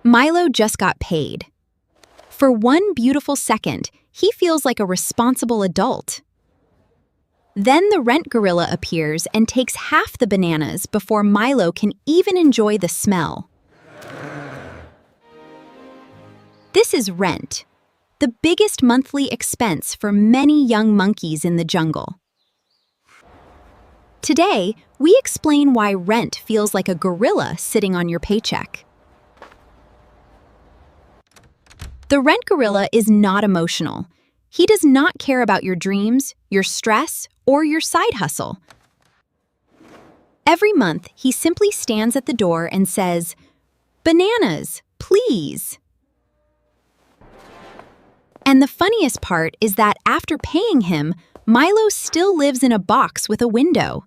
Milo just got paid. For one beautiful second, he feels like a responsible adult. Then the rent gorilla appears and takes half the bananas before Milo can even enjoy the smell. This is rent, the biggest monthly expense for many young monkeys in the jungle. Today, we explain why rent feels like a gorilla sitting on your paycheck. The rent gorilla is not emotional. He does not care about your dreams, your stress, or your side hustle. Every month, he simply stands at the door and says, "Bananas, please." And the funniest part is that after paying him, Milo still lives in a box with a window.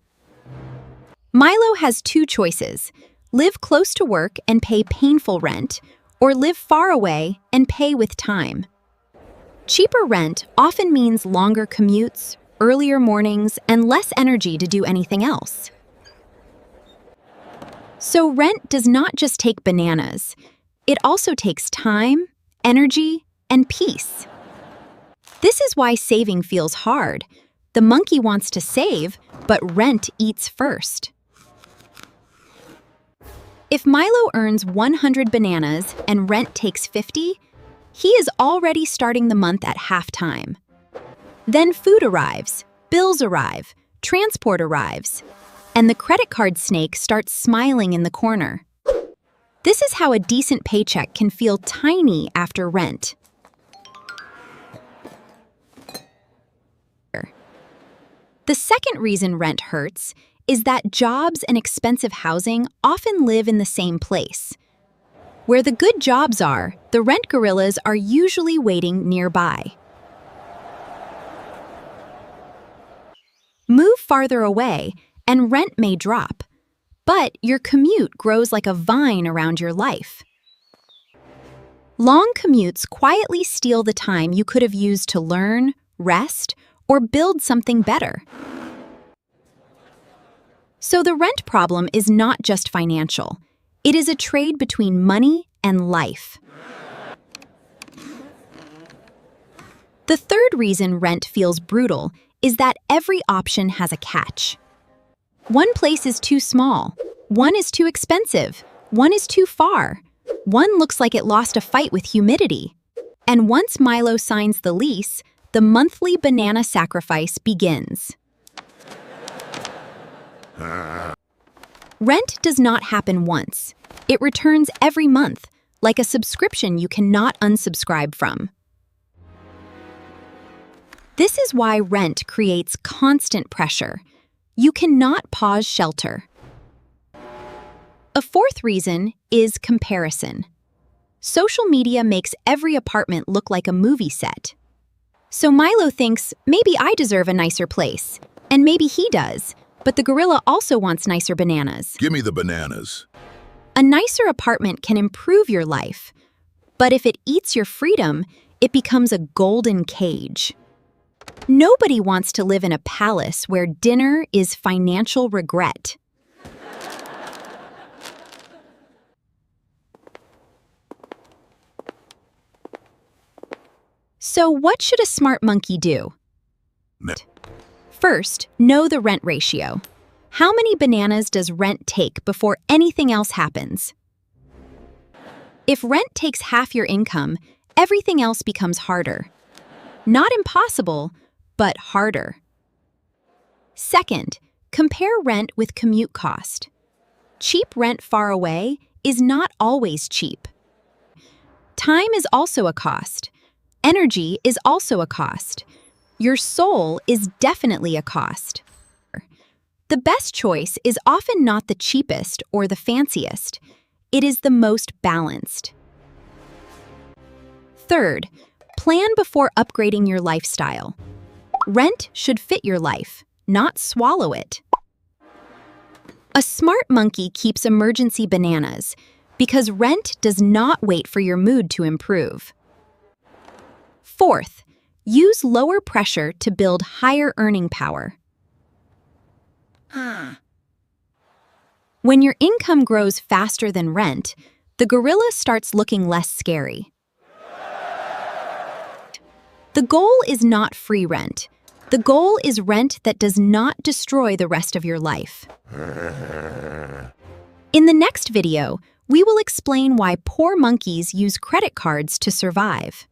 Milo has two choices: live close to work and pay painful rent, or live far away and pay with time. Cheaper rent often means longer commutes, earlier mornings, and less energy to do anything else. So rent does not just take bananas. It also takes time, energy, and peace. This is why saving feels hard. The monkey wants to save, but rent eats first. If Milo earns 100 bananas and rent takes 50, he is already starting the month at half-time. Then food arrives, bills arrive, transport arrives, and the credit card snake starts smiling in the corner. This is how a decent paycheck can feel tiny after rent. The second reason rent hurts is that jobs and expensive housing often live in the same place. Where the good jobs are, the rent gorillas are usually waiting nearby. Move farther away, and rent may drop, but your commute grows like a vine around your life. Long commutes quietly steal the time you could have used to learn, rest, or build something better. So the rent problem is not just financial. It is a trade between money and life. The third reason rent feels brutal is that every option has a catch. One place is too small, one is too expensive, one is too far, one looks like it lost a fight with humidity. And once Milo signs the lease, the monthly banana sacrifice begins. Rent does not happen once. It returns every month, like a subscription you cannot unsubscribe from. This is why rent creates constant pressure. You cannot pause shelter. A fourth reason is comparison. Social media makes every apartment look like a movie set. So Milo thinks, maybe I deserve a nicer place. And maybe he does. But the gorilla also wants nicer bananas. Give me the bananas. A nicer apartment can improve your life. But if it eats your freedom, it becomes a golden cage. Nobody wants to live in a palace where dinner is financial regret. So what should a smart monkey do? First, know the rent ratio. How many bananas does rent take before anything else happens? If rent takes half your income, everything else becomes harder. Not impossible, but harder. Second, compare rent with commute cost. Cheap rent far away is not always cheap. Time is also a cost. Energy is also a cost. Your soul is definitely a cost. The best choice is often not the cheapest or the fanciest. It is the most balanced. Third, plan before upgrading your lifestyle. Rent should fit your life, not swallow it. A smart monkey keeps emergency bananas because rent does not wait for your mood to improve. Fourth, use lower pressure to build higher earning power. When your income grows faster than rent, The gorilla starts looking less scary. The goal is not free rent. The goal is rent that does not destroy the rest of your life. In the next video, we will explain why poor monkeys use credit cards to survive.